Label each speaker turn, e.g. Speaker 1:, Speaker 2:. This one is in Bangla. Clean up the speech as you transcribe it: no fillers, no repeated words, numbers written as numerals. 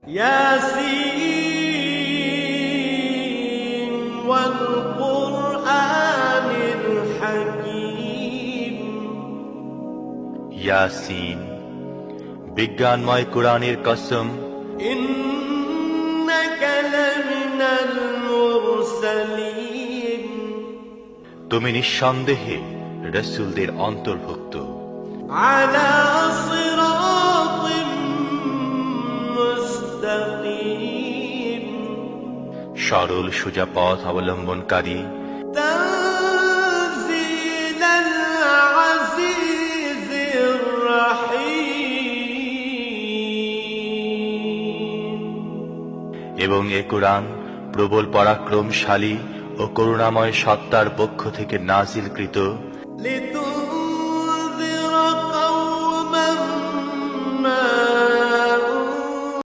Speaker 1: ইয়াসিন ওয়াল কুরআনিল হাকীম।
Speaker 2: ইয়াসিন, বিজ্ঞানময় কোরআনের কসম।
Speaker 1: ইন্নাকা লামিনাল মুরসালিন,
Speaker 2: তুমি নিঃসন্দেহে রাসূলদের অন্তর্ভুক্ত।
Speaker 1: আলা সিরাতিম মুস্তাকিম,
Speaker 2: সরল সোজা পথ অবলম্বনকারী।
Speaker 1: তানজিলাল আজিজির রাহিম,
Speaker 2: এবং এ কোরআন প্রবল পরাক্রমশালী ও করুণাময় সত্তার পক্ষ থেকে নাজিলকৃত।